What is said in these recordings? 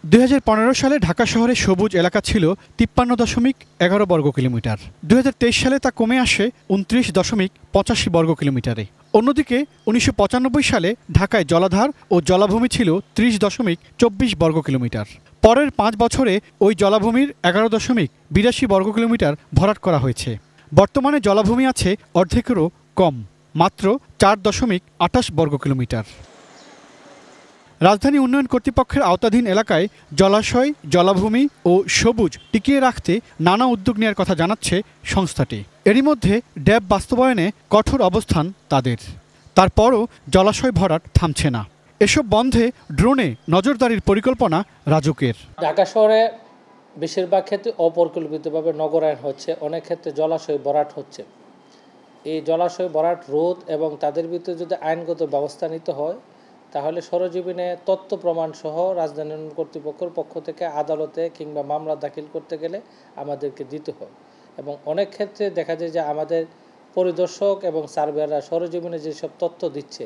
2015 সালে ঢাকা শহরে সবুজ এলাকা ছিল 53.11 বর্গ কিলোমিটার। 2023 সালে তা কমে আসে 29.85 বর্গ কিলোমিটারে। অন্যদিকে 1995 সালে ঢাকায় জলাধার ও জলাভূমি ছিল 30.24 বর্গ কিলোমিটার। পরের 5 বছরে ওই জলাভূমির 11.82 বর্গ কিলোমিটার ভরাট করা হয়েছে। বর্তমানে জলাভূমি আছে অর্ধেকেরও কম, মাত্র 4.28 বর্গ কিলোমিটার। রাজধানী উন্নয়ন কর্তৃপক্ষের আওতাধীন এলাকায় জলাশয়, জলাভূমি ও সবুজ টিকিয়ে রাখতে নানা উদ্যোগ নেওয়ার কথা জানাচ্ছে সংস্থাটি। এরই মধ্যে ড্যাব বাস্তবায়নে কঠোর অবস্থান তাদের। তারপরও জলাশয় ভরাট থামছে না। এসব বন্ধে ড্রোনে নজরদারির পরিকল্পনা রাজুকের। ঢাকা শহরে বেশিরভাগ ক্ষেত্রে অপরিকল্পিতভাবে নগরায়ণ হচ্ছে, অনেক ক্ষেত্রে জলাশয় ভরাট হচ্ছে। এই জলাশয় ভরাট রোধ এবং তাদের ভিতরে যদি আইনগত ব্যবস্থা নিতে হয়, তাহলে সরেজমিনে তথ্য প্রমাণ সহ রাজধানী উন্নয়ন কর্তৃপক্ষের পক্ষ থেকে আদালতে কিংবা মামলা দাখিল করতে গেলে আমাদেরকে দিতে হয়। এবং অনেক ক্ষেত্রে দেখা যায় যে আমাদের পরিদর্শক এবং সার্ভেয়াররা সরেজমিনে যেসব তথ্য দিচ্ছে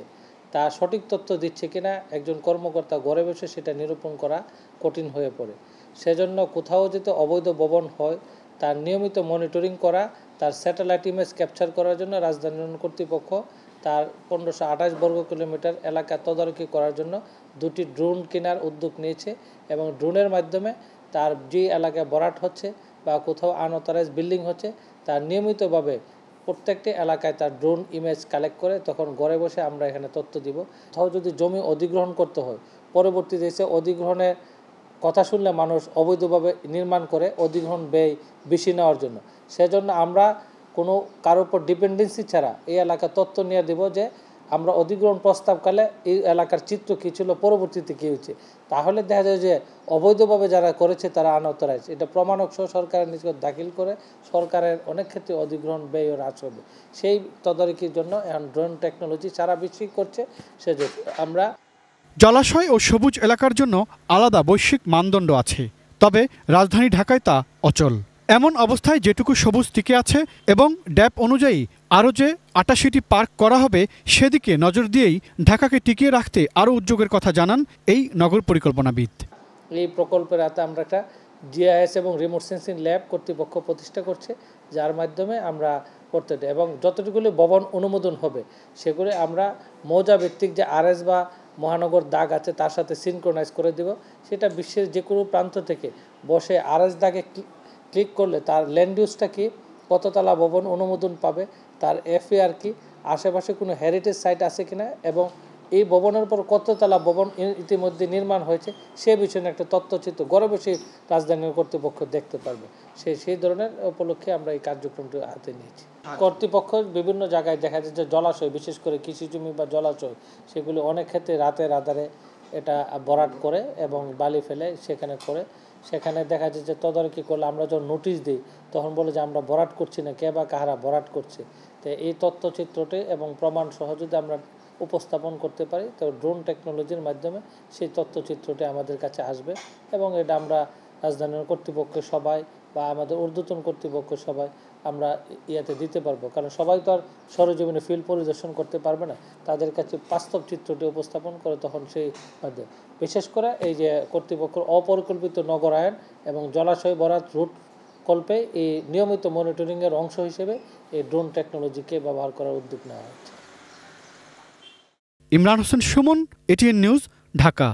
তা সঠিক তথ্য দিচ্ছে কিনা একজন কর্মকর্তা ঘরে বসে সেটা নিরূপণ করা কঠিন হয়ে পড়ে। সেজন্য কোথাও যদি অবৈধ ভবন হয় তার নিয়মিত মনিটরিং করা, তার স্যাটেলাইট ইমেজ ক্যাপচার করার জন্য রাজধানী উন্নয়ন কর্তৃপক্ষ তার 1528 বর্গ কিলোমিটার এলাকা তদারকি করার জন্য 2টি ড্রোন কেনার উদ্যোগ নিয়েছে এবং ড্রোনের মাধ্যমে তার যে এলাকায় ভরাট হচ্ছে বা কোথাও আনঅথরাইজ বিল্ডিং হচ্ছে তার নিয়মিতভাবে প্রত্যেকটি এলাকায় তার ড্রোন ইমেজ কালেক্ট করে তখন ঘরে বসে আমরা এখানে তথ্য দিব। কোথাও যদি জমি অধিগ্রহণ করতে হয়, পরবর্তীতে এসে অধিগ্রহণের কথা শুনলে মানুষ অবৈধভাবে নির্মাণ করে অধিগ্রহণ ব্যয় বেশি নেওয়ার জন্য। সেজন্য আমরা কোনো কারোর উপর ডিপেন্ডেন্সি ছাড়া এই এলাকার তথ্য নিয়ে দেব যে আমরা অধিগ্রহণ প্রস্তাবকালে এই এলাকার চিত্র কী ছিল, পরবর্তীতে কী হয়েছে। তাহলে দেখা যায় যে অবৈধভাবে যারা করেছে তারা আনঅথরাইজ, এটা প্রমাণক সহ সরকারের নিকট দাখিল করে সরকারের অনেক ক্ষেত্রে অধিগ্রহণ ব্যয় হ্রাস হবে। সেই তদারকির জন্য এখন ড্রোন টেকনোলজি সারা বিশ্বই করছে। সেজন্য আমরা জলাশয় ও সবুজ এলাকার জন্য আলাদা বৈশ্বিক মানদণ্ড আছে, তবে রাজধানী ঢাকায় তা অচল। এমন অবস্থায় যেটুকু সবুজ টিকে আছে এবং ড্যাব অনুযায়ী আরও যে 88টি পার্ক করা হবে সেদিকে নজর দিয়েই ঢাকাকে টিকিয়ে রাখতে আরও উদ্যোগের কথা জানান এই নগর পরিকল্পনাবিদ। এই প্রকল্পের হাতে আমরা একটা জিআইএস এবং রিমোট সেন্সিং ল্যাব কর্তৃপক্ষ প্রতিষ্ঠা করছে, যার মাধ্যমে আমরা করতে দেয় এবং যতটুকুলি ভবন অনুমোদন হবে সেগুলি আমরা মৌজা ভিত্তিক যে আরএস বা মহানগর দাগ আছে তার সাথে সিনক্রোনাইজ করে দেব। সেটা বিশ্বের যে কোনো প্রান্ত থেকে বসে আরএস দাগে ক্লিক করলে তার ল্যান্ড ইউজটা কি, কততলা ভবন অনুমোদন পাবে, তার এফএআর কি, আশেপাশে কোনো হেরিটেজ সাইট আছে কিনা এবং এই ভবনের উপর কততলা ভবন ইতিমধ্যে নির্মাণ হয়েছে সে বিষয়ে একটা তথ্যচিত্র ঘরে বসে রাজধানী কর্তৃপক্ষ দেখতে পারবে। সেই ধরনের উপলক্ষে আমরা এই কার্যক্রমটি হাতে নিয়েছি। কর্তৃপক্ষ বিভিন্ন জায়গায় দেখা যায় যে জলাশয়, বিশেষ করে কৃষি জমি বা জলাশয়, সেগুলো অনেক ক্ষেত্রে রাতের আধারে এটা ভরাট করে এবং বালি ফেলে সেখানে করে। সেখানে দেখা যায় যে তদারকি করলে আমরা যখন নোটিশ দিই তখন বলে যে আমরা ভরাট করছি না, কে বা কাহারা ভরাট করছে। তো এই তথ্যচিত্রটি এবং প্রমাণ সহ যদি আমরা উপস্থাপন করতে পারি তো ড্রোন টেকনোলজির মাধ্যমে সেই তথ্যচিত্রটি আমাদের কাছে আসবে এবং এটা আমরা রাজধানীর কর্তৃপক্ষের সবাই বা আমাদের ঊর্ধ্বতন কর্তৃপক্ষের সবাই আমরা ইয়াতে দিতে পারবো, কারণ সবাই তো আর সরেজমিনে ফিল্ড পরিদর্শন করতে পারবে না। তাদের কাছে বাস্তব চিত্রটি উপস্থাপন করে তখন সেই মাধ্যমে বিশেষ করে এই যে কর্তৃপক্ষের অপরিকল্পিত নগরায়ণ এবং জলাশয় ভরাট রুট কল্পে এই নিয়মিত মনিটরিংয়ের অংশ হিসেবে এই ড্রোন টেকনোলজিকে ব্যবহার করার উদ্যোগ নেওয়া হচ্ছে। Imran Hossain Suman, ATN news, Dhaka.